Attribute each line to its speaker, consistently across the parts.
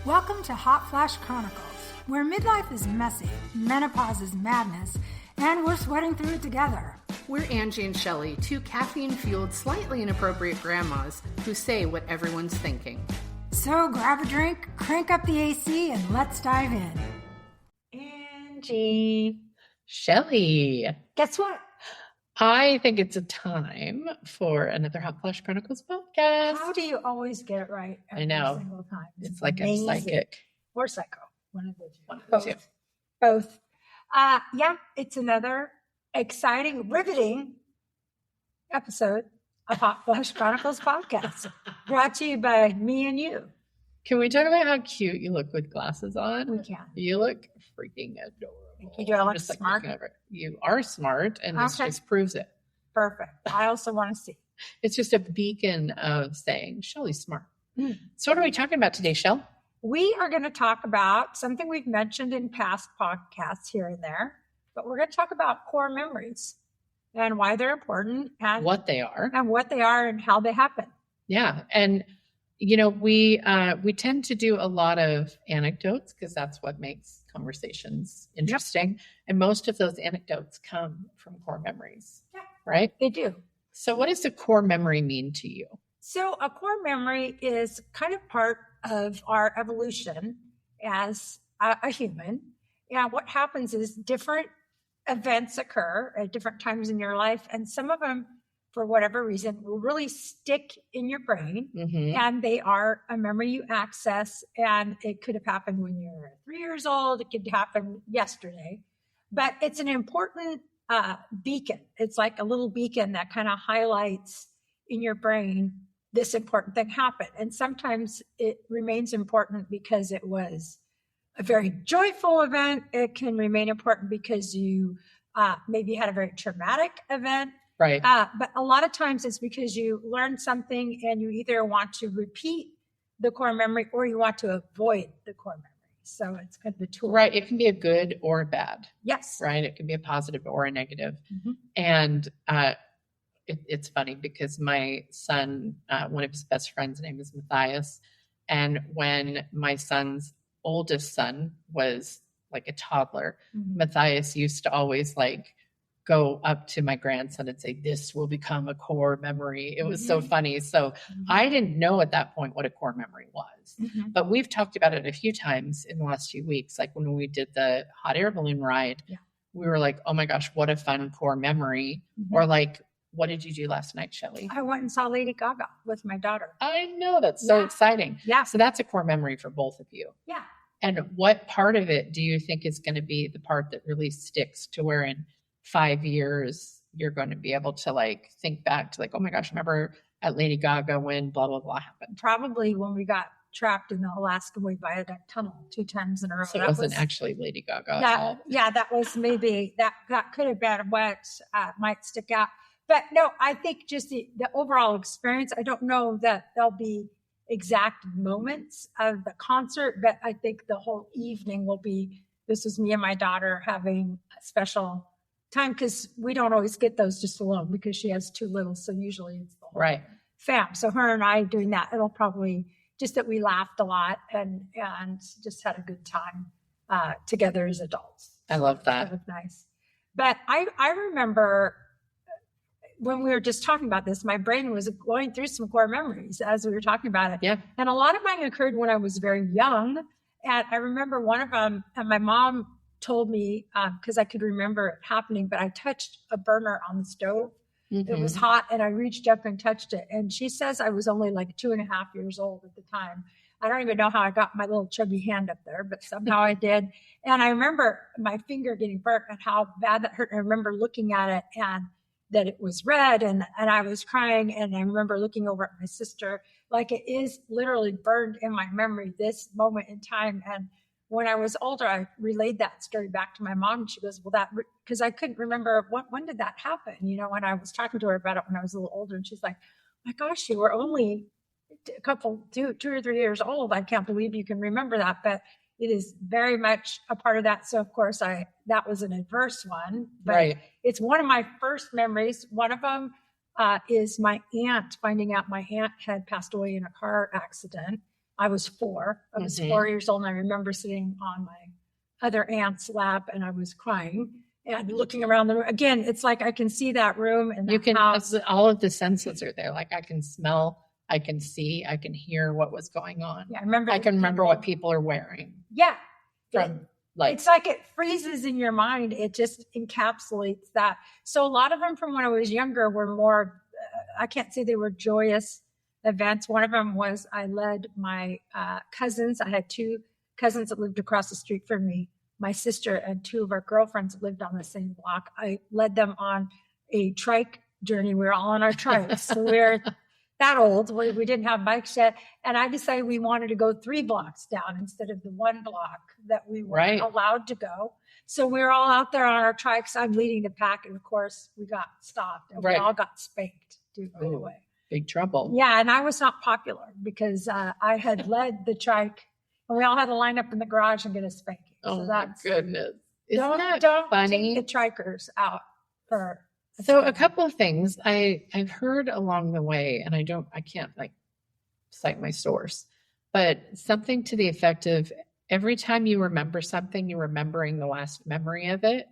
Speaker 1: Welcome to Hot Flash Chronicles, where midlife is messy, menopause is madness, and we're sweating through it together.
Speaker 2: We're Angie and Shelly, two caffeine-fueled, slightly inappropriate grandmas who say what everyone's thinking.
Speaker 1: So grab a drink, crank up the AC, and let's dive in.
Speaker 3: Angie. Shelly.
Speaker 1: Guess what?
Speaker 3: I think it's a time for another Hot Flash Chronicles podcast.
Speaker 1: How do you always get it right every single time?
Speaker 3: It's like amazing. A psychic.
Speaker 1: Or psycho. One of the two.
Speaker 3: One of the two.
Speaker 1: Both. Yeah, it's another exciting, riveting episode of Hot Flash Chronicles podcast, brought to you by me and you.
Speaker 3: Can we talk about how cute you look with glasses on?
Speaker 1: We can.
Speaker 3: You look freaking adorable.
Speaker 1: Thank you. Do I look smart?
Speaker 3: You are smart, and this just proves it.
Speaker 1: Perfect. I also want to see.
Speaker 3: It's just a beacon of saying, Shelly's smart. So what are we talking about today, Shell?
Speaker 1: We are going to talk about something we've mentioned in past podcasts here and there, but we're going to talk about core memories and why they're important and
Speaker 3: what they are
Speaker 1: and how they happen.
Speaker 3: Yeah. And, you know, we tend to do a lot of anecdotes because that's what makes conversations interesting. Yep. And most of those anecdotes come from core memories, right?
Speaker 1: They do.
Speaker 3: So what does a core memory mean to you?
Speaker 1: So a core memory is kind of part of our evolution as a human. And what happens is different events occur at different times in your life. And some of them, for whatever reason, will really stick in your brain. Mm-hmm. And they are a memory you access. And it could have happened when you were 3 years old. It could happen yesterday. But it's an important beacon. It's like a little beacon that kind of highlights in your brain this important thing happened. And sometimes it remains important because it was a very joyful event. It can remain important because you maybe had a very traumatic event.
Speaker 3: Right.
Speaker 1: But a lot of times it's because you learned something and you either want to repeat the core memory or you want to avoid the core memory. So it's kind of the tool.
Speaker 3: Right. It can be a good or a bad.
Speaker 1: Yes.
Speaker 3: Right. It can be a positive or a negative.
Speaker 1: Mm-hmm.
Speaker 3: And it's funny because my son, one of his best friends' name is Matthias. And when my son's oldest son was like a toddler, mm-hmm. Matthias used to always go up to my grandson and say, this will become a core memory. It was so funny. So I didn't know at that point what a core memory was, but we've talked about it a few times in the last few weeks. Like when we did the hot air balloon ride, we were like, oh my gosh, what a fun core memory. Or like, what did you do last night, Shelly?
Speaker 1: I went and saw Lady Gaga with my daughter.
Speaker 3: I know, that's so exciting.
Speaker 1: Yeah.
Speaker 3: So that's a core memory for both of you.
Speaker 1: Yeah.
Speaker 3: And what part of it do you think is going to be the part that really sticks to where in 5 years, you're going to be able to think back to oh my gosh, remember at Lady Gaga when blah, blah, blah happened?
Speaker 1: Probably when we got trapped in the Alaska Way Viaduct Tunnel 2 times in a row.
Speaker 3: So it wasn't actually Lady Gaga.
Speaker 1: That was maybe, that could have been what might stick out. But no, I think just the overall experience, I don't know that there'll be exact moments of the concert, but I think the whole evening will be, this was me and my daughter having a special time because we don't always get those just alone because she has 2 little. So usually it's the whole fam. So her and I doing that, it'll probably just that we laughed a lot and just had a good time together as adults.
Speaker 3: I love that.
Speaker 1: That was nice. But I remember when we were just talking about this, my brain was going through some core memories as we were talking about it.
Speaker 3: Yeah.
Speaker 1: And a lot of mine occurred when I was very young. And I remember one of them, and my mom told me, because I could remember it happening, but I touched a burner on the stove. Mm-hmm. It was hot and I reached up and touched it. And she says I was only 2.5 years old at the time. I don't even know how I got my little chubby hand up there, but somehow I did. And I remember my finger getting burnt and how bad that hurt. I remember looking at it and that it was red and I was crying. And I remember looking over at my sister, it is literally burned in my memory, this moment in time. And when I was older, I relayed that story back to my mom. And she goes, well, because I couldn't remember when did that happen? When I was talking to her about it when I was a little older, and she's like, my gosh, you were only a couple, 2 or 3 years old. I can't believe you can remember that, but it is very much a part of that. So of course that was an adverse one, but It's one of my first memories. One of them is my aunt, finding out my aunt had passed away in a car accident. I was 4. I was 4 years old, and I remember sitting on my other aunt's lap, and I was crying and looking around the room. Again, it's like I can see that room and
Speaker 3: You
Speaker 1: the
Speaker 3: can,
Speaker 1: house.
Speaker 3: all of the senses are there. Like I can smell, I can see, I can hear what was going on.
Speaker 1: Yeah, I remember.
Speaker 3: I can remember what people are wearing.
Speaker 1: Yeah.
Speaker 3: From
Speaker 1: It's like it freezes in your mind. It just encapsulates that. So a lot of them from when I was younger were more, I can't say they were joyous events. One of them was I led my cousins. I had 2 cousins that lived across the street from me, my sister and 2 of our girlfriends that lived on the same block. I led them on a trike journey. We were all on our trikes. So we were that old. We didn't have bikes yet. And I decided we wanted to go 3 blocks down instead of the 1 block that we were allowed to go. So we were all out there on our trikes. I'm leading the pack. And of course, we got stopped. And we all got spanked right away.
Speaker 3: Big trouble.
Speaker 1: Yeah. And I was not popular because I had led the trike. And we all had to line up in the garage and get a spanking.
Speaker 3: Oh,
Speaker 1: so
Speaker 3: my goodness. Isn't that
Speaker 1: don't
Speaker 3: funny?
Speaker 1: take the trikers out for.
Speaker 3: So a couple of things I've heard along the way, and I can't like cite my source, but something to the effect of every time you remember something, you're remembering the last memory of it.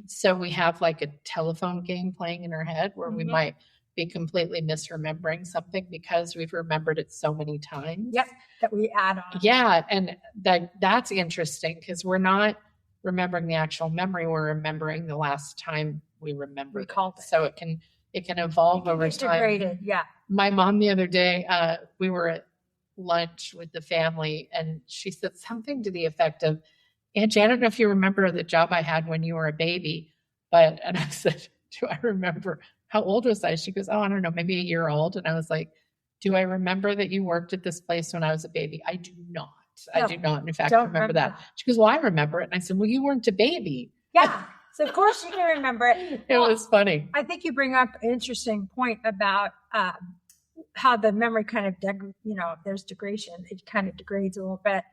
Speaker 3: So we have like a telephone game playing in our head where we might be completely misremembering something because we've remembered it so many times.
Speaker 1: Yep, that we add on.
Speaker 3: Yeah, and that's interesting because we're not remembering the actual memory, we're remembering the last time we remember it. So it can evolve over time.
Speaker 1: Integrated, yeah.
Speaker 3: My mom the other day, we were at lunch with the family, and she said something to the effect of, "Angie, I don't know if you remember the job I had when you were a baby," and I said, "Do I remember? How old was I?" She goes, "Oh, I don't know, maybe a year old." And I was like, "Do I remember that you worked at this place when I was a baby?" I do not. I do not, in fact, remember that. She goes, "Well, I remember it." And I said, "Well, you weren't a baby."
Speaker 1: Yeah. So of course you can remember it.
Speaker 3: It was funny.
Speaker 1: I think you bring up an interesting point about how the memory kind of, there's degradation. It kind of degrades a little bit.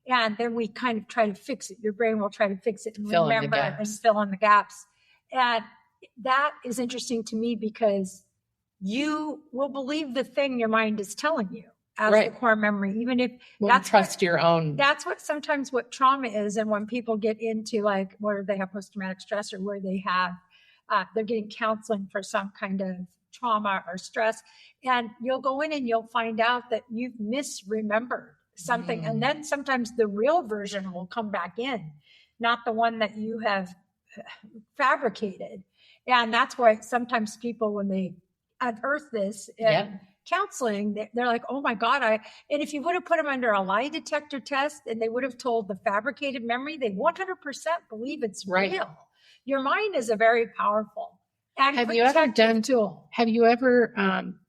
Speaker 1: And then we kind of try to fix it. Your brain will try to fix it and remember and fill in the gaps. And that is interesting to me because you will believe the thing your mind is telling you as the core memory, even if
Speaker 3: trust your own.
Speaker 1: That's sometimes what trauma is. And when people get into like where they have post-traumatic stress or where they have, they're getting counseling for some kind of trauma or stress, and you'll go in and you'll find out that you've misremembered something. And then sometimes the real version will come back in, not the one that you have fabricated. And that's why sometimes people, when they unearth this, counseling, they're like, "Oh my God." And if you would have put them under a lie detector test and they would have told the fabricated memory, they 100% believe it's real. Your mind is a very powerful and
Speaker 3: have you ever done
Speaker 1: tool.
Speaker 3: Have you ever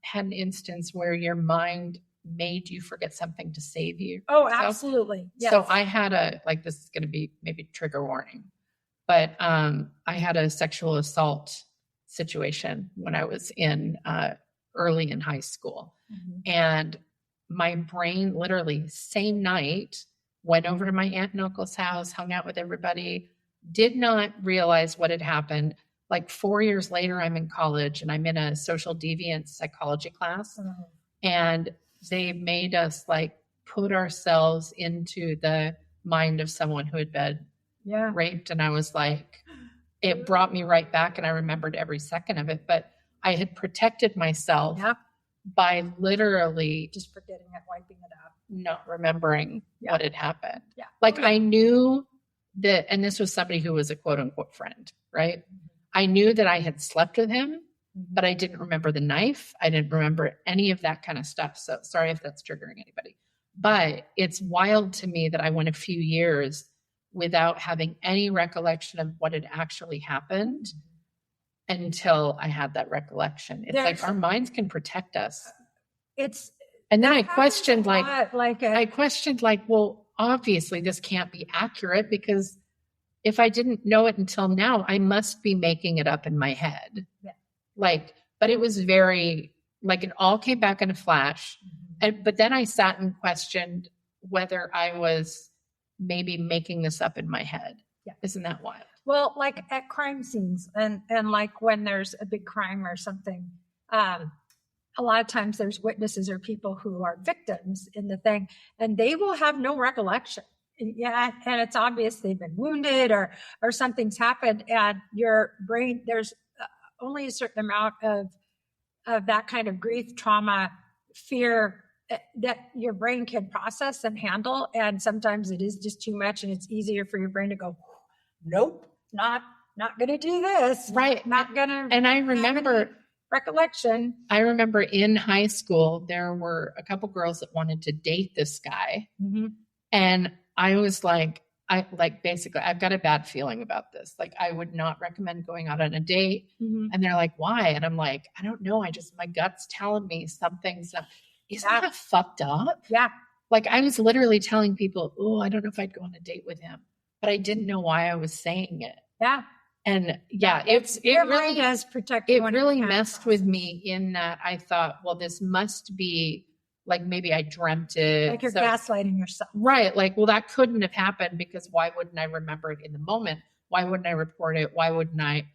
Speaker 3: had an instance where your mind made you forget something to save you?
Speaker 1: Oh, absolutely. Yes.
Speaker 3: So I had this is going to be maybe trigger warning, but I had a sexual assault situation when I was in early in high school. And my brain literally same night went over to my aunt and uncle's house, hung out with everybody, did not realize what had happened. Like 4 years later, I'm in college and I'm in a social deviance psychology class. And they made us like put ourselves into the mind of someone who had been raped. And I was like, it brought me right back and I remembered every second of it. But I had protected myself by literally
Speaker 1: just forgetting it, wiping it out,
Speaker 3: not remembering what had happened. I knew that, and this was somebody who was a quote unquote friend, right? I knew that I had slept with him, but I didn't remember the knife. I didn't remember any of that kind of stuff. So sorry if that's triggering anybody, but it's wild to me that I went a few years without having any recollection of what had actually happened. Until I had that recollection. It's like our minds can protect us. And then I questioned well, obviously this can't be accurate because if I didn't know it until now, I must be making it up in my head. But it was very, it all came back in a flash. But then I sat and questioned whether I was maybe making this up in my head. Isn't that wild?
Speaker 1: Well, like at crime scenes and like when there's a big crime or something, a a lot of times there's witnesses or people who are victims in the thing, and they will have no recollection. Yeah, and it's obvious they've been wounded or something's happened, and your brain, there's only a certain amount of that kind of grief, trauma, fear that your brain can process and handle. And sometimes it is just too much, and it's easier for your brain to go, nope, not going to do this.
Speaker 3: Right.
Speaker 1: Not going to.
Speaker 3: And I remember
Speaker 1: recollection.
Speaker 3: I remember in high school, there were a couple girls that wanted to date this guy.
Speaker 1: Mm-hmm.
Speaker 3: And I was like, basically, I've got a bad feeling about this. Like, I would not recommend going out on a date.
Speaker 1: Mm-hmm.
Speaker 3: And they're like, why? And I'm like, I don't know. My gut's telling me something's up. Isn't that fucked up?
Speaker 1: Yeah.
Speaker 3: Like, I was literally telling people, oh, I don't know if I'd go on a date with him, but I didn't know why I was saying it.
Speaker 1: Yeah.
Speaker 3: And yeah, it really
Speaker 1: does protect you.
Speaker 3: It really messed with me in that I thought, well, this must be like, maybe I dreamt it.
Speaker 1: Like you're gaslighting yourself.
Speaker 3: Right. Like, well, that couldn't have happened because why wouldn't I remember it in the moment? Why wouldn't I report it? Why wouldn't I,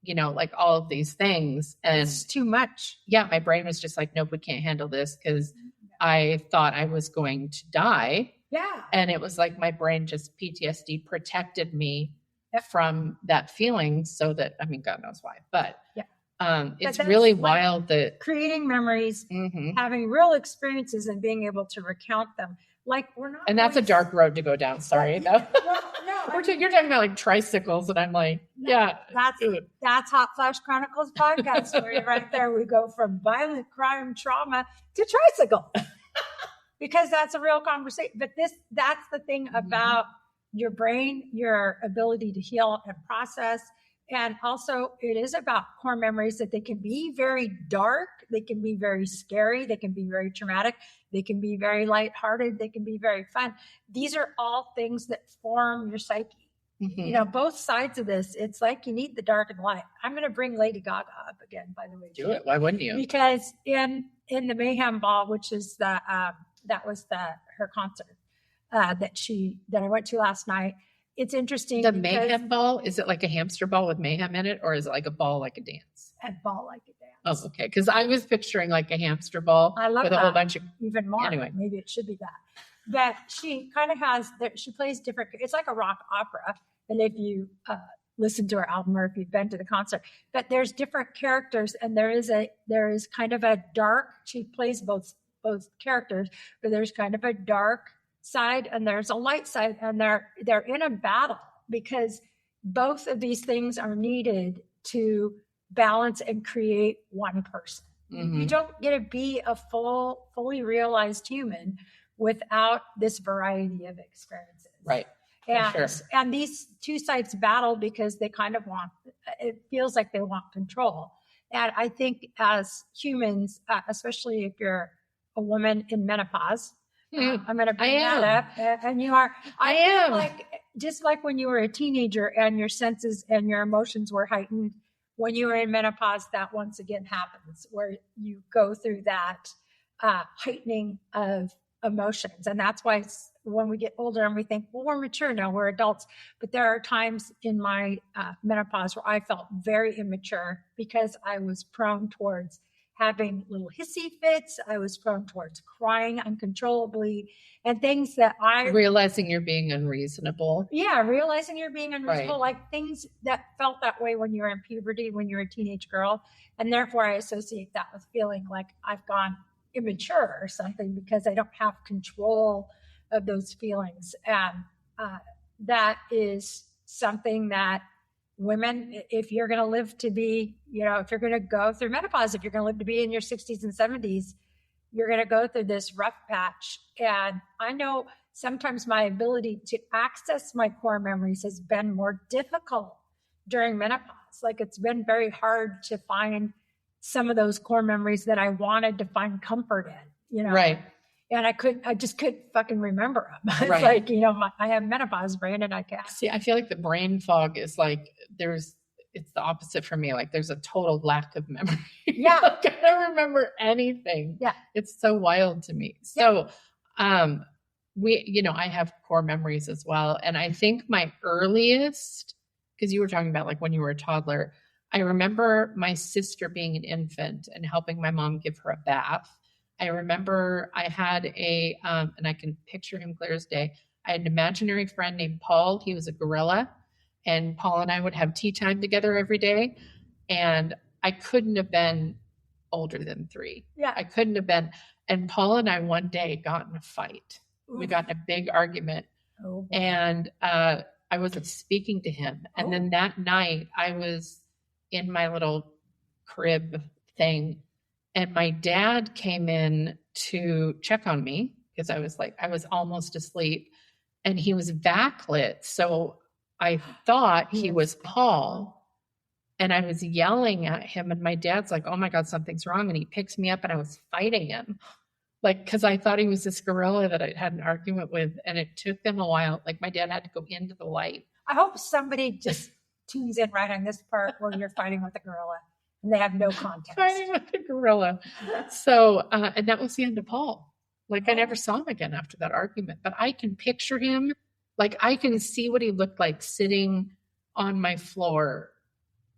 Speaker 3: like all of these things? And
Speaker 1: it's too much.
Speaker 3: Yeah. My brain was just like, nope, we can't handle this because I thought I was going to die.
Speaker 1: Yeah.
Speaker 3: And it was like my brain just PTSD protected me from that feeling so that, I mean, God knows why, but it's really wild that
Speaker 1: creating mememories, having real experiences and being able to recount them. Like we're not.
Speaker 3: And that's a dark road to go down. Sorry. No. You're talking about like tricycles and I'm like,
Speaker 1: that's Hot Flash Chronicles podcast story right there. We go from violent crime trauma to tricycle because that's a real conversation. But that's the thing about your brain, your ability to heal and process. And also it is about core memories that they can be very dark. They can be very scary. They can be very traumatic. They can be very lighthearted. They can be very fun. These are all things that form your psyche. Mm-hmm. Both sides of this, it's like you need the dark and light. I'm going to bring Lady Gaga up again, by the way.
Speaker 3: Do it. Why wouldn't you?
Speaker 1: Because in the Mayhem Ball, which is that was her concert that I went to last night. It's interesting.
Speaker 3: The Mayhem Ball, is it like a hamster ball with mayhem in it, or is it like a ball like a dance?
Speaker 1: A ball like a dance.
Speaker 3: Oh, okay. Because I was picturing like a hamster ball with a whole bunch of
Speaker 1: even more.
Speaker 3: Anyway,
Speaker 1: maybe it should be that. But she kind of has. She plays different. It's like a rock opera, and if you listen to her album or if you've been to the concert, but there's different characters, and there is kind of a dark. She plays both characters, but there's kind of a dark side and there's a light side, and they're in a battle because both of these things are needed to balance and create one person. Mm-hmm. You don't get to be a fully realized human without this variety of experiences.
Speaker 3: Right.
Speaker 1: And these two sides battle because they kind of it feels like they want control. And I think as humans, especially if you're a woman in menopause, I'm going to bring that up. And you are. I am. Like, just like when you were a teenager and your senses and your emotions were heightened, when you were in menopause, that once again happens where you go through that heightening of emotions. And that's why when we get older and we think, well, we're mature now, we're adults. But there are times in my menopause where I felt very immature because I was prone towards having little hissy fits. I was prone towards crying uncontrollably and things that
Speaker 3: realizing you're being unreasonable.
Speaker 1: Yeah. Realizing you're being unreasonable, right. Like things that felt that way when you were in puberty, when you were a teenage girl. And therefore I associate that with feeling like I've gone immature or something because I don't have control of those feelings. And that is something that women, if you're going to live to be, if you're going to go through menopause, if you're going to live to be in your 60s and 70s, you're going to go through this rough patch. And I know sometimes my ability to access my core memories has been more difficult during menopause. Like it's been very hard to find some of those core memories that I wanted to find comfort in,
Speaker 3: Right.
Speaker 1: And I just couldn't fucking remember them. It's
Speaker 3: right.
Speaker 1: like, I have menopause brain and I can't.
Speaker 3: See, I feel like the brain fog is like, it's the opposite for me. Like there's a total lack of memory.
Speaker 1: Yeah.
Speaker 3: Like, I don't remember anything.
Speaker 1: Yeah.
Speaker 3: It's so wild to me. So, I have core memories as well. And I think my earliest, because you were talking about like when you were a toddler, I remember my sister being an infant and helping my mom give her a bath. I remember I had and I can picture him clear as day. I had an imaginary friend named Paul. He was a gorilla. And Paul and I would have tea time together every day. And I couldn't have been older than 3.
Speaker 1: Yeah.
Speaker 3: I couldn't have been. And Paul and I one day got in a fight.
Speaker 1: Oof.
Speaker 3: We got in a big argument.
Speaker 1: Oh,
Speaker 3: and I wasn't speaking to him. And then that night I was in my little crib thing. And my dad came in to check on me because I was almost asleep and he was backlit. So I thought he was Paul. And I was yelling at him and my dad's like, oh my God, something's wrong. And he picks me up and I was fighting him. Because I thought he was this gorilla that I'd had an argument with. And it took them a while. My dad had to go into the light.
Speaker 1: I hope somebody just tunes in right on this part where you're fighting with a gorilla and they have no context.
Speaker 3: Fighting with a gorilla. So, and that was the end of Paul. I never saw him again after that argument. But I can picture him. I can see what he looked like sitting on my floor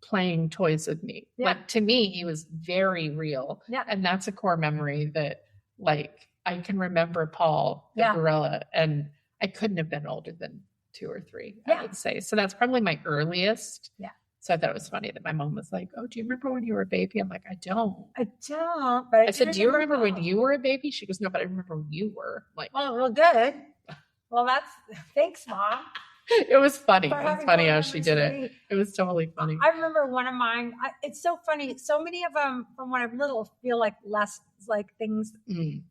Speaker 3: playing toys with me.
Speaker 1: Yeah.
Speaker 3: To me, he was very real.
Speaker 1: Yeah.
Speaker 3: And that's a core memory that I can remember Paul, the gorilla, and I couldn't have been older than 2 or 3, I would say. So that's probably my earliest.
Speaker 1: Yeah.
Speaker 3: So I thought it was funny that my mom was like, oh, do you remember when you were a baby? I'm like, I don't.
Speaker 1: But
Speaker 3: I said, do you remember when you were a baby? She goes, no, but I remember when you were.
Speaker 1: Well, good. Well, thanks, Mom.
Speaker 3: It was funny. It was funny how she did it. It was totally funny.
Speaker 1: I remember one of mine. It's so funny. So many of them from when I'm little feel like less things.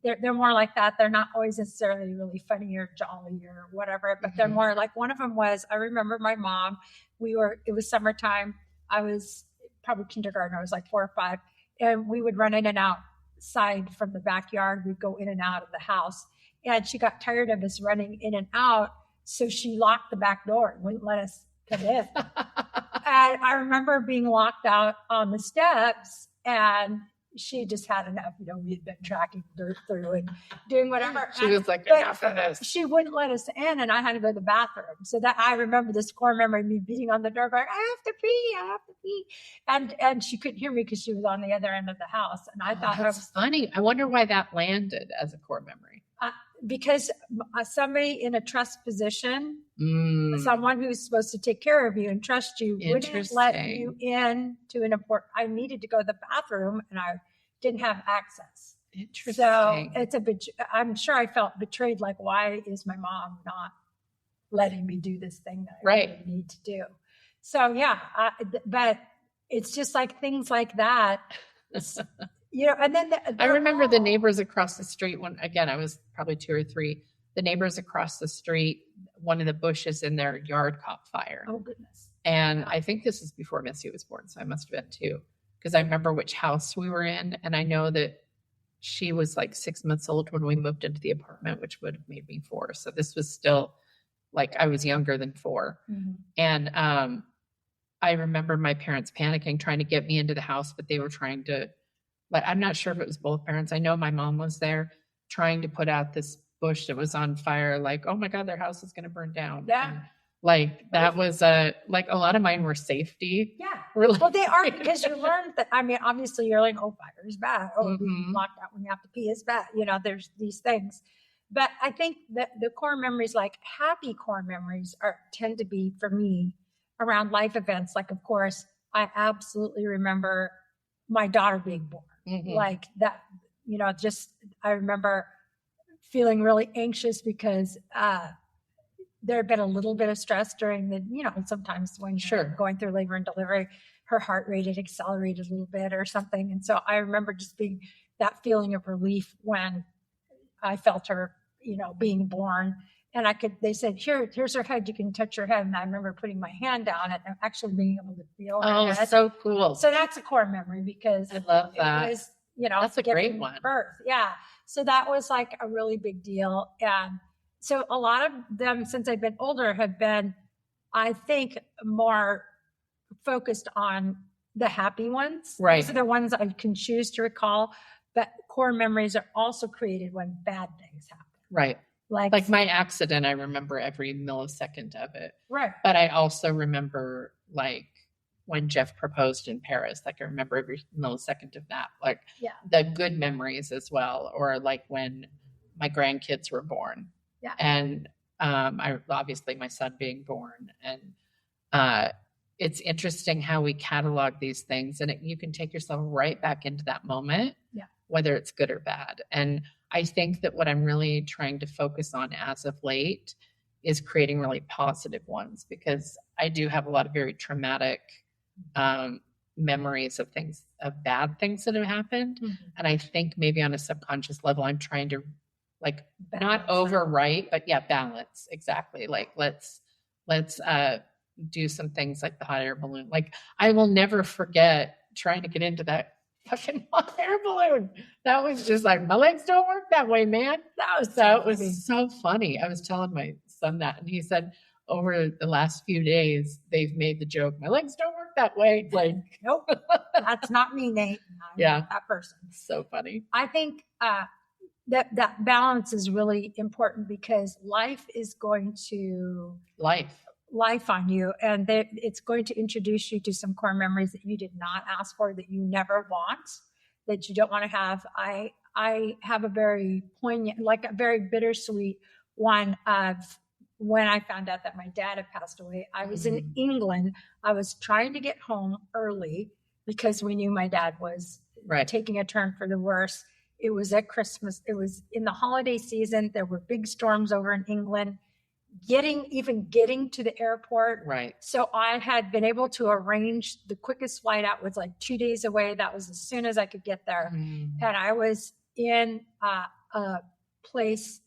Speaker 1: They're more like that. They're not always necessarily really funny or jolly or whatever, but they're more like one of them was, I remember my mom, it was summertime. I was probably kindergarten. I was 4 or 5 and we would run in and outside from the backyard. We'd go in and out of the house and she got tired of us running in and out. So she locked the back door and wouldn't let us come in. And I remember being locked out on the steps and she just had enough. We had been tracking dirt through and doing whatever.
Speaker 3: She was like, enough of this.
Speaker 1: She wouldn't let us in and I had to go to the bathroom. So that I remember this core memory of me beating on the door going, I have to pee. And she couldn't hear me because she was on the other end of the house. And I thought
Speaker 3: that's funny. I wonder why that landed as a core memory.
Speaker 1: Because somebody in a trust position, someone who's supposed to take care of you and trust you, wouldn't let you in to an important. I needed to go to the bathroom and I didn't have access.
Speaker 3: Interesting.
Speaker 1: So I'm sure I felt betrayed. Why is my mom not letting me do this thing that I really need to do? So but it's just things like that. And then
Speaker 3: I remember the neighbors across the street when, again, I was probably 2 or 3, the neighbors across the street, one of the bushes in their yard caught fire.
Speaker 1: Oh, goodness.
Speaker 3: And I think this is before Missy was born. So I must've been 2 because I remember which house we were in. And I know that she was 6 months old when we moved into the apartment, which would have made me 4. So this was still I was younger than 4. Mm-hmm. And I remember my parents panicking, trying to get me into the house, but they were trying to, I'm not sure if it was both parents. I know my mom was there trying to put out this bush that was on fire. Oh my God, their house is going to burn down.
Speaker 1: Yeah.
Speaker 3: And that was a lot of mine were safety.
Speaker 1: Yeah.
Speaker 3: Really.
Speaker 1: Well, they are because you learned that. I mean, obviously you're fire is bad. Oh, being locked out when you have to pee is bad. There's these things. But I think that the core memories, happy core memories tend to be for me around life events. Of course, I absolutely remember my daughter being born. Mm-hmm. I remember feeling really anxious because there had been a little bit of stress during sometimes when you're going through labor and delivery, her heart rate had accelerated a little bit or something. And so I remember just being that feeling of relief when I felt her, being born. And they said, here's her head. You can touch her head. And I remember putting my hand down and actually being able to feel her head.
Speaker 3: So cool.
Speaker 1: So that's a core memory because
Speaker 3: I love that.
Speaker 1: It was,
Speaker 3: that's a great one.
Speaker 1: Birth. Yeah. So that was a really big deal. And so a lot of them, since I've been older, have been, I think, more focused on the happy ones.
Speaker 3: Right.
Speaker 1: Those are the ones I can choose to recall. But core memories are also created when bad things happen.
Speaker 3: Right. Like my accident, I remember every millisecond of it.
Speaker 1: Right.
Speaker 3: But I also remember when Jeff proposed in Paris. Like I remember every millisecond of that, like
Speaker 1: Yeah.
Speaker 3: the good memories as well. Or like when my grandkids were born.
Speaker 1: Yeah.
Speaker 3: And I obviously my son being born, and it's interesting how we catalog these things, and you can take yourself right back into that moment, whether it's good or bad. And I think that what I'm really trying to focus on as of late is creating really positive ones, because I do have a lot of very traumatic memories of things, of bad things that have happened.
Speaker 1: Mm-hmm.
Speaker 3: And I think maybe on a subconscious level, I'm trying to like
Speaker 1: Balance.
Speaker 3: not overwrite, but balance. Exactly. Like let's do some things like the hot air balloon. Like I will never forget trying to get into that fucking hot air balloon. That was just like, my legs don't work that way, man. It was so funny. I was telling my son that, and he said over the last few days, they've made the joke, my legs don't work that way. Like,
Speaker 1: nope, that's not me, Nate. I'm not that person.
Speaker 3: So funny.
Speaker 1: I think that balance is really important, because life is going to life on you, and it's going to introduce you to some core memories that you did not ask for, that you never want, that you don't want to have. I have a very poignant, like a very bittersweet one of when I found out that my dad had passed away. I was in England. I was trying to get home early because we knew my dad was taking a turn for the worse. It was at Christmas. It was in the holiday season. There were big storms over in England. Getting to the airport. Right. So I had been able to arrange the quickest flight out, was like 2 days away. That was as soon as I could get there. And I was in a place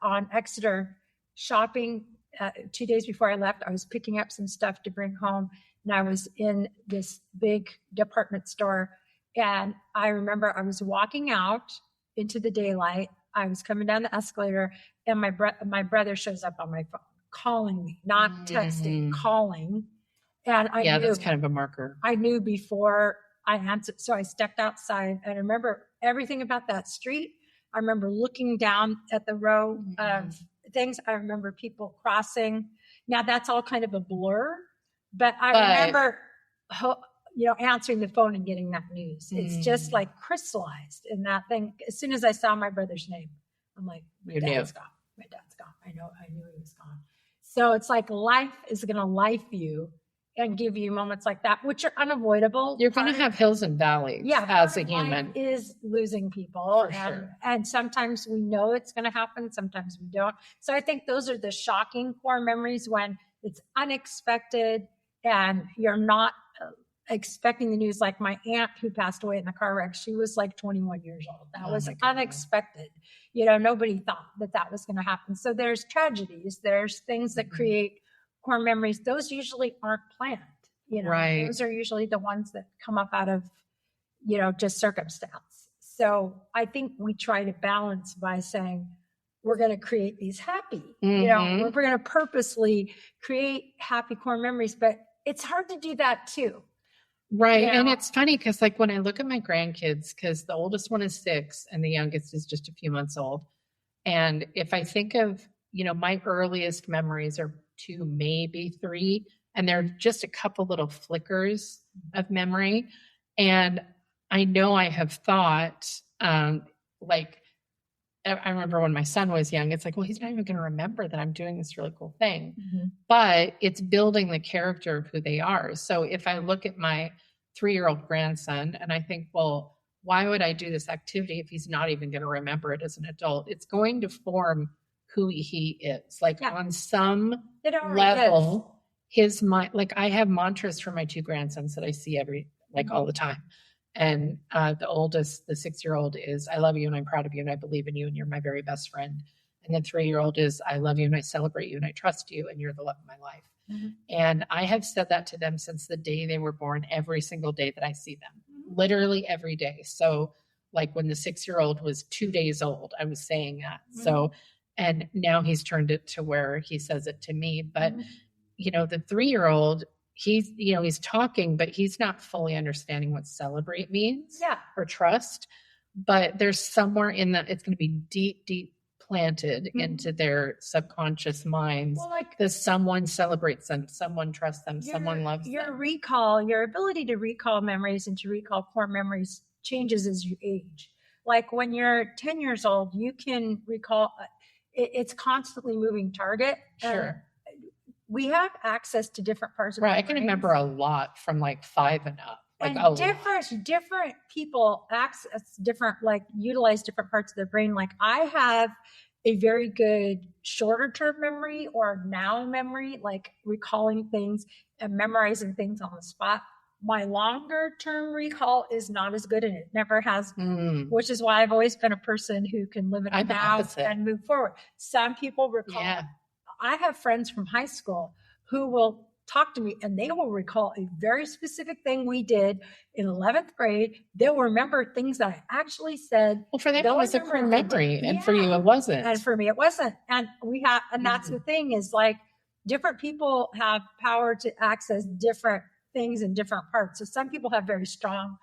Speaker 1: on Exeter shopping 2 days before I left. I was picking up some stuff to bring home, and I was in this big department store. And I remember I was walking out into the daylight. I was coming down the escalator, and my brother shows up on my phone, calling me, not texting, calling. And I knew,
Speaker 3: that's kind of a marker.
Speaker 1: I knew before I answered. So I stepped outside, and I remember everything about that street. I remember looking down at the row of things. I remember people crossing. Now that's all kind of a blur, but I remember answering the phone and getting that news. It's just like crystallized in that thing. As soon as I saw my brother's name, I'm like, my dad's gone. My dad's gone. I knew he was gone. So it's like life is going to life you and give you moments like that, which are unavoidable.
Speaker 3: You're going to have hills and valleys as a human.
Speaker 1: Is losing people.
Speaker 3: Sure.
Speaker 1: And sometimes we know it's going to happen. Sometimes we don't. So I think those are the shocking core memories, when it's unexpected and you're not expecting the news. Like my aunt who passed away in the car wreck, she was like 21 years old. That was unexpected. Nobody thought that was going to happen. So there's tragedies, there's things that create core memories. Those usually aren't planned. Those are usually the ones that come up out of, just circumstance. So I think we try to balance by saying, we're going to create these happy, we're going to purposely create happy core memories, but it's hard to do that too.
Speaker 3: Right. And it's funny because like when I look at my grandkids, because the oldest one is 6 and the youngest is just a few months old. And if I think of, my earliest memories are 2, maybe 3, and they're just a couple little flickers of memory. And I know I have thought, like, I remember when my son was young, it's like, well, he's not even going to remember that I'm doing this really cool thing, but it's building the character of who they are. So if I look at my 3-year-old grandson and I think, well, why would I do this activity if he's not even going to remember it as an adult? It's going to form who he is. Like on some level, his mind, like I have mantras for my 2 grandsons that I see all the time. And the oldest, the 6-year-old is, I love you and I'm proud of you and I believe in you and you're my very best friend. And the 3-year-old is, I love you and I celebrate you and I trust you and you're the love of my life. And I have said that to them since the day they were born, every single day that I see them, literally every day. So like when the 6-year-old was 2 days old, I was saying that. So, and now he's turned it to where he says it to me. But, the 3-year-old, he's talking, but he's not fully understanding what celebrate means or trust. But there's somewhere in that, it's going to be deep, deep planted into their subconscious minds.
Speaker 1: Well, like
Speaker 3: that someone celebrates them, someone trusts them, someone loves
Speaker 1: your
Speaker 3: them.
Speaker 1: your ability to recall memories and to recall core memories changes as you age. Like when you're 10 years old, you can recall, it's constantly moving target.
Speaker 3: Sure.
Speaker 1: We have access to different parts of
Speaker 3: Right.
Speaker 1: our
Speaker 3: I can
Speaker 1: brains.
Speaker 3: remember a lot from like 5 and up. Like
Speaker 1: and different people access different, like utilize different parts of their brain. Like I have a very good shorter term memory or now memory, like recalling things and memorizing things on the spot. My longer term recall is not as good, and it never has been, which is why I've always been a person who can live in the now and move forward. Some people recall. Yeah. I have friends from high school who will talk to me and they will recall a very specific thing we did in 11th grade. They'll remember things that I actually said.
Speaker 3: Well, for them, it was a core memory, and for you, it wasn't.
Speaker 1: And for me, it wasn't. And that's the thing is, like, different people have power to access different things in different parts. So some people have very strong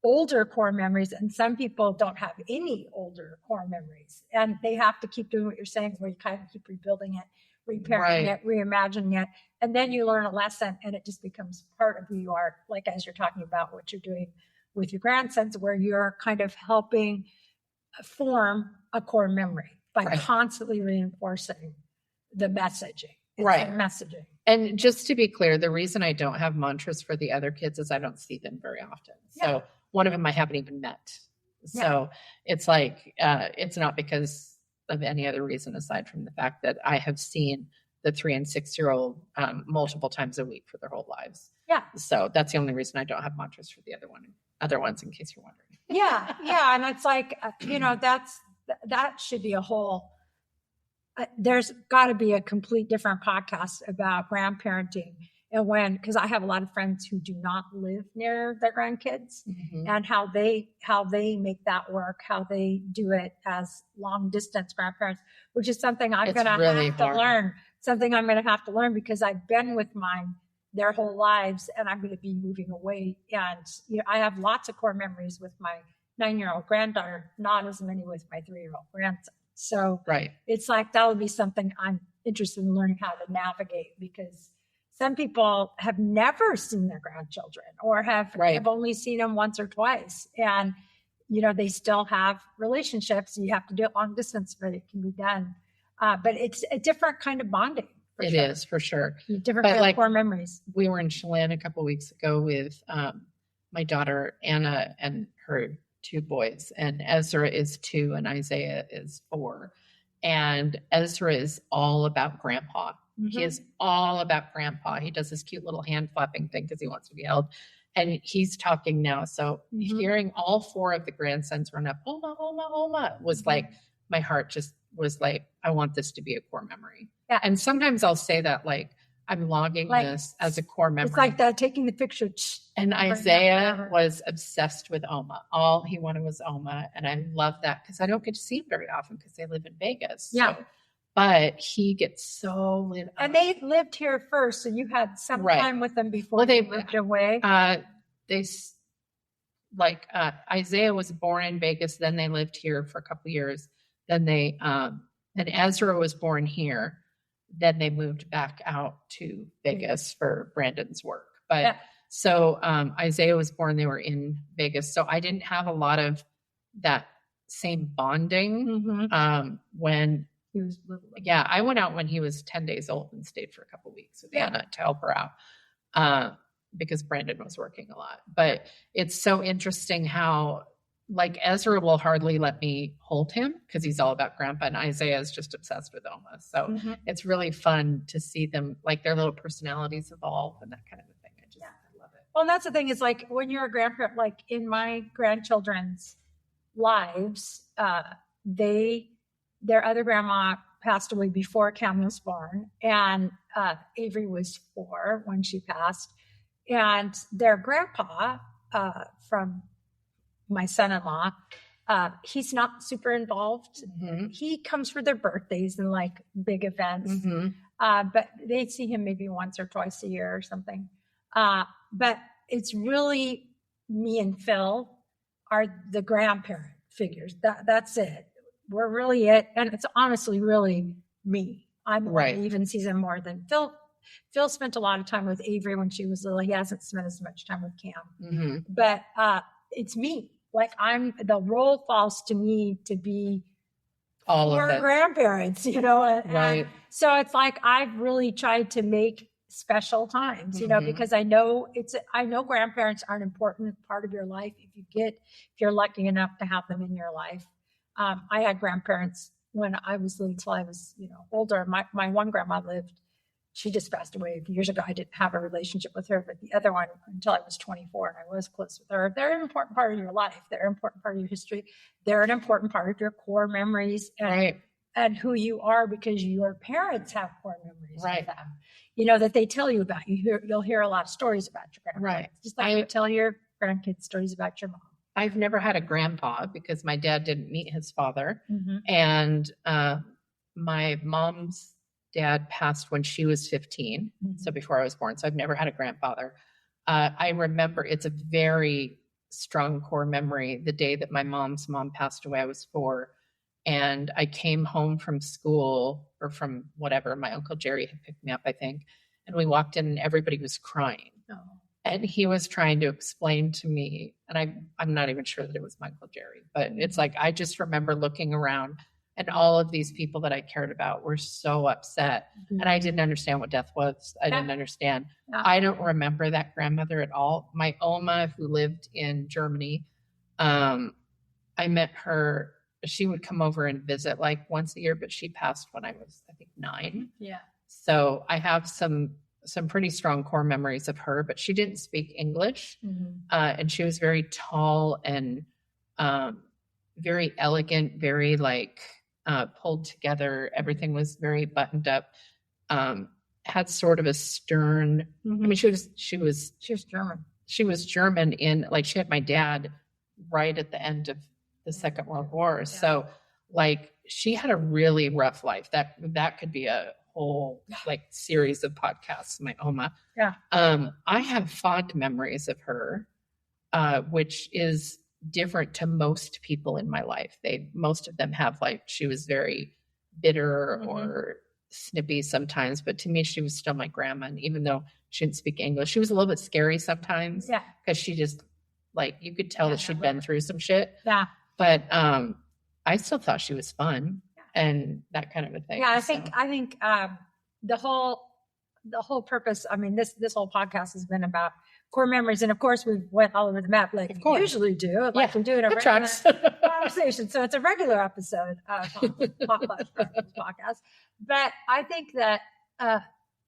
Speaker 1: older core memories, and some people don't have any older core memories. And they have to keep doing what you're saying, where you kind of keep rebuilding it, repairing it, reimagining it. And then you learn a lesson and it just becomes part of who you are. Like, as you're talking about what you're doing with your grandsons, where you're kind of helping form a core memory by constantly reinforcing the messaging. Messaging.
Speaker 3: And just to be clear, the reason I don't have mantras for the other kids is I don't see them very often. So one of them I haven't even met. So it's like, it's not because of any other reason aside from the fact that I have seen the 3 and 6-year-old multiple times a week for their whole lives. Yeah. So that's the only reason I don't have mantras for the other ones, in case you're wondering.
Speaker 1: Yeah. And it's like, that should be a whole, there's got to be a complete different podcast about grandparenting. And because I have a lot of friends who do not live near their grandkids, and how they make that work, how they do it as long distance grandparents, which is something I'm going to have to learn. Something I'm going to have to learn, because I've been with mine their whole lives, and I'm going to be moving away. And I have lots of core memories with my 9-year-old granddaughter, not as many with my 3-year-old grandson. So it's like, that would be something I'm interested in learning how to navigate, because some people have never seen their grandchildren, or have only seen them once or twice. And, they still have relationships. You have to do it long distance, but it can be done. But it's a different kind of bonding.
Speaker 3: It is, for sure.
Speaker 1: Different kind of core memories.
Speaker 3: We were in Chelan a couple of weeks ago with my daughter, Anna, and her 2 boys. And Ezra is 2 and Isaiah is 4. And Ezra is all about grandpa. He is all about grandpa. He does this cute little hand flapping thing because he wants to be held. And he's talking now. So hearing all 4 of the grandsons run up, Oma, Oma, Oma, was like, my heart just was like, I want this to be a core memory. Yeah. And sometimes I'll say that, like, I'm logging this as a core memory.
Speaker 1: It's like that, taking the picture.
Speaker 3: And Isaiah was obsessed with Oma. All he wanted was Oma. And I love that, because I don't get to see him very often because they live in Vegas.
Speaker 1: Yeah.
Speaker 3: So, but he gets so lit up.
Speaker 1: And they lived here first, so you had some time with them before they moved away.
Speaker 3: Isaiah was born in Vegas, then they lived here for a couple of years. Then and Ezra was born here. Then they moved back out to Vegas for Brandon's work. But so Isaiah was born, they were in Vegas. So I didn't have a lot of that same bonding when he was little. Yeah, I went out when he was 10 days old and stayed for a couple of weeks with Anna to help her out, because Brandon was working a lot. But it's so interesting how, like, Ezra will hardly let me hold him because he's all about grandpa, and Isaiah is just obsessed with Oma. So it's really fun to see them, like, their little personalities evolve and that kind of a thing. I love it.
Speaker 1: Well, and that's the thing, is like, when you're a grandparent, like in my grandchildren's lives, their other grandma passed away before Cam was born, and Avery was 4 when she passed. And their grandpa, from my son-in-law, he's not super involved. He comes for their birthdays and like big events, but they see him maybe once or twice a year or something. But it's really me and Phil are the grandparent figures. That's it. we're really it. And it's honestly really me. I'm
Speaker 3: Right.
Speaker 1: even season more than Phil. Phil spent a lot of time with Avery when she was little. He hasn't spent as much time with Cam,
Speaker 3: Mm-hmm.
Speaker 1: but it's me. Like the role falls to me to be
Speaker 3: All of
Speaker 1: for
Speaker 3: it.
Speaker 1: grandparents, you know.
Speaker 3: Right.
Speaker 1: So it's like I've really tried to make special times, you know,
Speaker 3: Mhm.
Speaker 1: because I know grandparents are an important part of your life if you're lucky enough to have them in your life. I had grandparents when I was little till I was, you know, older. My one grandma lived. She just passed away a few years ago. I didn't have a relationship with her, but the other one until I was 24 and I was close with her. They're an important part of your life. They're an important part of your history. They're an important part of your core memories and who you are, because your parents have core memories of them, you know, that they tell you about. You'll hear a lot of stories about your grandparents.
Speaker 3: Right.
Speaker 1: Just like you tell your grandkids stories about your mom.
Speaker 3: I've never had a grandpa because my dad didn't meet his father.
Speaker 1: Mm-hmm.
Speaker 3: And my mom's dad passed when she was 15.
Speaker 1: Mm-hmm.
Speaker 3: So before I was born. So I've never had a grandfather. I remember it's a very strong core memory. The day that my mom's mom passed away, I was 4. And I came home from school or from whatever. My Uncle Jerry had picked me up, I think. And we walked in and everybody was crying.
Speaker 1: Oh.
Speaker 3: And he was trying to explain to me, and I'm not even sure that it was my Uncle Jerry, but it's like I just remember looking around and all of these people that I cared about were so upset. Mm-hmm. And I didn't understand what death was. I didn't understand. Yeah. I don't remember that grandmother at all. My Oma, who lived in Germany, I met her. She would come over and visit like once a year, but she passed when I was, I think, 9.
Speaker 1: Yeah.
Speaker 3: So I have some pretty strong core memories of her, but she didn't speak English. Mm-hmm. And she was very tall and very elegant, very like pulled together. Everything was very buttoned up. Had sort of a stern, mm-hmm. I mean, she was
Speaker 1: German.
Speaker 3: She was German in like, she had my dad right at the end of the Second World War. Yeah. So like she had a really rough life. That could be a whole like series of podcasts, my Oma.
Speaker 1: Yeah.
Speaker 3: I have fond memories of her, which is different to most people in my life. Most of them have like, she was very bitter mm-hmm. or snippy sometimes, but to me, she was still my grandma. And even though she didn't speak English, she was a little bit scary sometimes.
Speaker 1: Yeah.
Speaker 3: Because she just like, you could tell that she'd been through some shit.
Speaker 1: Yeah.
Speaker 3: But I still thought she was fun. And that kind of a thing.
Speaker 1: Yeah, I think the whole purpose. I mean, this whole podcast has been about core memories, and of course, we went all over the map like we usually do. Like we do in a regular conversation. So it's a regular episode of podcast. But I think that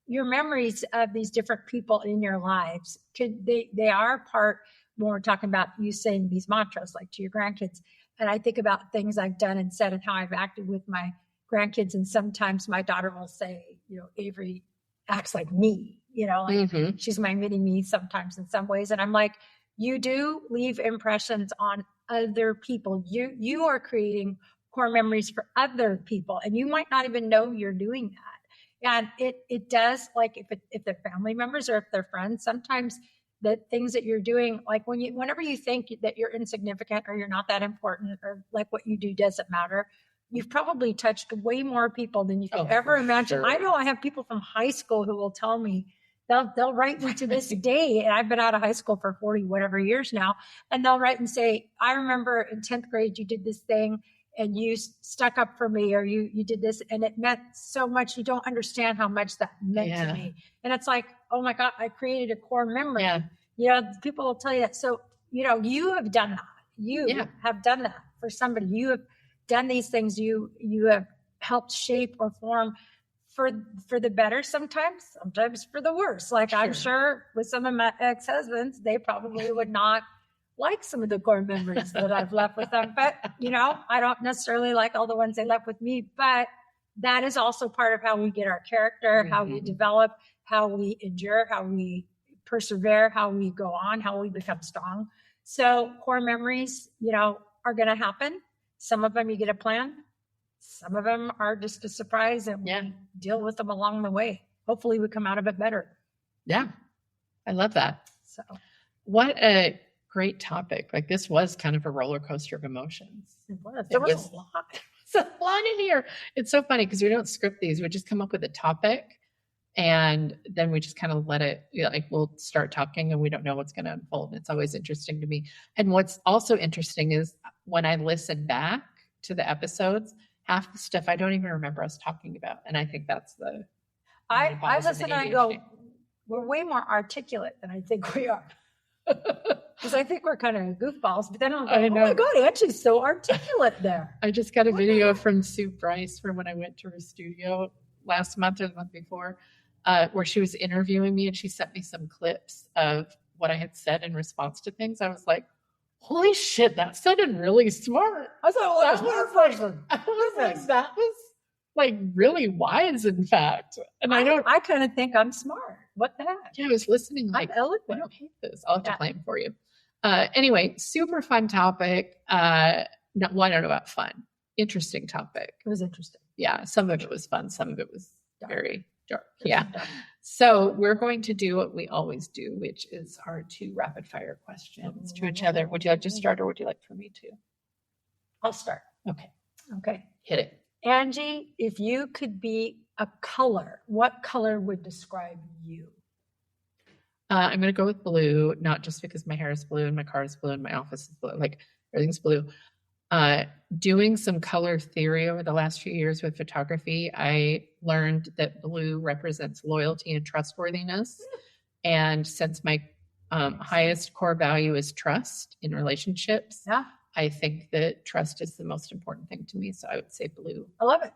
Speaker 1: your memories of these different people in your lives they are part. When we're talking about you saying these mantras, like to your grandkids. And I think about things I've done and said and how I've acted with my grandkids. And sometimes my daughter will say, you know, Avery acts like me, you know, like mm-hmm. she's my mini me sometimes in some ways. And I'm like, you do leave impressions on other people. You are creating core memories for other people. And you might not even know you're doing that. And it does, like if they're family members or if they're friends, sometimes the things that you're doing, like whenever you think that you're insignificant or you're not that important or like what you do doesn't matter, you've probably touched way more people than you could ever imagine. Sure. I know I have people from high school who will tell me, they'll write me to this day, and I've been out of high school for 40 whatever years now, and they'll write and say, I remember in 10th grade you did this thing and you stuck up for me, or you did this and it meant so much. You don't understand how much that meant to me. And it's like, oh my God, I created a core memory. Yeah. You know, people will tell you that. So, you know, you have done that. You have done that for somebody. You have done these things. You have helped shape or form for the better sometimes for the worse. Like sure. I'm sure with some of my ex-husbands, they probably would not like some of the core memories that I've left with them. But, you know, I don't necessarily like all the ones they left with me. But that is also part of how we get our character, mm-hmm. how we develop, how we endure, how we persevere, how we go on, how we become strong. So core memories, you know, are going to happen. Some of them you get a plan. Some of them are just a surprise, and we deal with them along the way. Hopefully we come out of it better.
Speaker 3: Yeah. I love that.
Speaker 1: So
Speaker 3: what a great topic. Like this was kind of a roller coaster of emotions.
Speaker 1: It was. There was a lot.
Speaker 3: a lot in here. It's so funny because we don't script these. We just come up with a topic and then we just kind of let it, like we'll start talking and we don't know what's going to unfold. It's always interesting to me. And what's also interesting is when I listen back to the episodes, half the stuff I don't even remember us talking about. And I think that's the...
Speaker 1: I listen and I go, we're way more articulate than I think we are. Because I think we're kind of goofballs, but then I'm like, oh my God, Angie's so articulate there.
Speaker 3: I just got a video from Sue Bryce from when I went to her studio last month or the month before, where she was interviewing me and she sent me some clips of what I had said in response to things. I was like, holy shit, that sounded really smart.
Speaker 1: I was like, well, that's one person.
Speaker 3: I was like, that was like really wise, in fact. And
Speaker 1: I kind of think I'm smart. What the heck?
Speaker 3: Yeah, I was listening like,
Speaker 1: I'm eloquent.
Speaker 3: I don't hate this. I'll have to play them for you. Anyway, super fun topic. I don't know about fun. Interesting topic.
Speaker 1: It was interesting.
Speaker 3: Yeah, some of it was fun. Some of it was very dark. Yeah. So we're going to do what we always do, which is our 2 rapid fire questions to each other. Would you like to start or would you like for me to?
Speaker 1: I'll start. Okay.
Speaker 3: Hit it.
Speaker 1: Angie, if you could be a color, what color would describe you?
Speaker 3: I'm going to go with blue, not just because my hair is blue and my car is blue and my office is blue. Like everything's blue. Doing some color theory over the last few years with photography, I learned that blue represents loyalty and trustworthiness. And since my highest core value is trust in relationships, I think that trust is the most important thing to me. So I would say blue.
Speaker 1: I love it.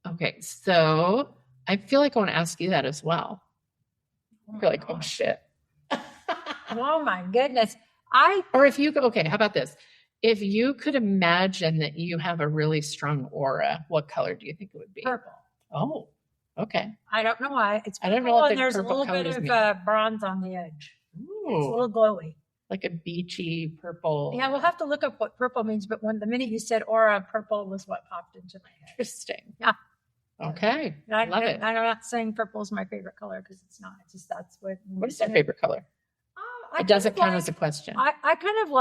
Speaker 3: Okay. So I feel like I want to ask you that as well. You're like, oh shit.
Speaker 1: Oh my goodness.
Speaker 3: Or if you go, okay, how about this? If you could imagine that you have a really strong aura, what color do you think it would be?
Speaker 1: Purple.
Speaker 3: Oh, okay.
Speaker 1: I don't know why. It's purple,
Speaker 3: I don't know what
Speaker 1: and there's a little bit of bronze on the edge.
Speaker 3: Ooh.
Speaker 1: It's a little glowy.
Speaker 3: Like a beachy purple.
Speaker 1: Yeah, we'll have to look up what purple means, but the minute you said aura, purple was what popped into my head.
Speaker 3: Interesting.
Speaker 1: Yeah.
Speaker 3: Okay. I love it.
Speaker 1: I'm not saying purple is my favorite color because it's not. It's just that's what.
Speaker 3: What is your favorite color? It doesn't count as a question.
Speaker 1: I kind of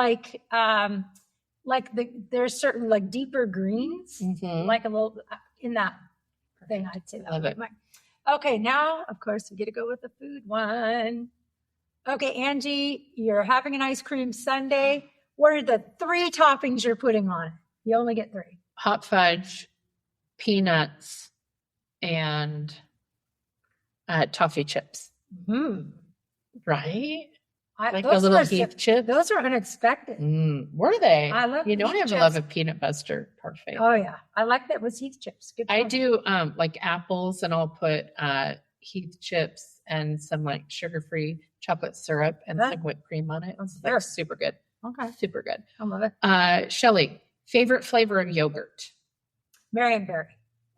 Speaker 1: like there's certain like deeper greens, like a little in that thing. I'd say that.
Speaker 3: Love it.
Speaker 1: Okay, now of course we get to go with the food one. Okay, Angie, you're having an ice cream sundae. What are the 3 toppings you're putting on it? You only get 3.
Speaker 3: Hot fudge, peanuts, and toffee chips. Right? Like a little Heath chip.
Speaker 1: Those are unexpected.
Speaker 3: Were they?
Speaker 1: I love.
Speaker 3: You know, I have a love of peanut butter parfait.
Speaker 1: Oh yeah, I like that with Heath chips. Good.
Speaker 3: I do like apples, and I'll put Heath chips and some like sugar-free chocolate syrup and some whipped cream on it. It's like super good.
Speaker 1: Okay,
Speaker 3: super good.
Speaker 1: I love it.
Speaker 3: Shelly, favorite flavor of yogurt?
Speaker 1: Marionberry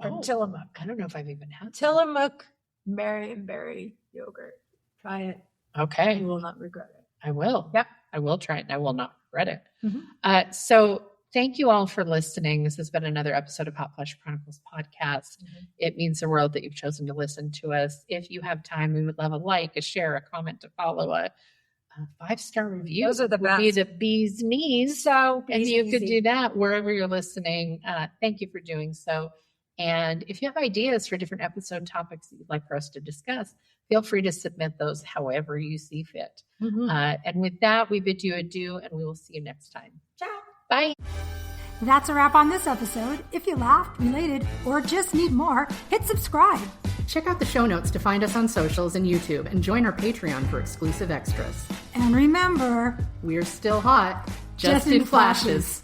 Speaker 1: or Tillamook.
Speaker 3: I don't know if I've even had
Speaker 1: Tillamook Marionberry yogurt. Try it.
Speaker 3: Okay.
Speaker 1: You will not regret it.
Speaker 3: I will.
Speaker 1: Yep.
Speaker 3: I will try it and I will not regret it. So thank you all for listening. This has been another episode of Hot Flash Chronicles podcast. It means the world that you've chosen to listen to us. If you have time, we would love a like, a share, a comment, to follow, a 5-star review.
Speaker 1: Those are the best.
Speaker 3: Be the bee's knees.
Speaker 1: So
Speaker 3: and you could do that wherever you're listening. Thank you for doing so. And if you have ideas for different episode topics that you'd like for us to discuss, feel free to submit those however you see fit. And with that, we bid you adieu, and we will see you next time.
Speaker 1: Ciao.
Speaker 3: Bye.
Speaker 4: That's a wrap on this episode. If you laughed, related, or just need more, hit subscribe.
Speaker 2: Check out the show notes to find us on socials and YouTube, and join our Patreon for exclusive extras.
Speaker 4: And remember,
Speaker 2: we're still hot, just in flashes.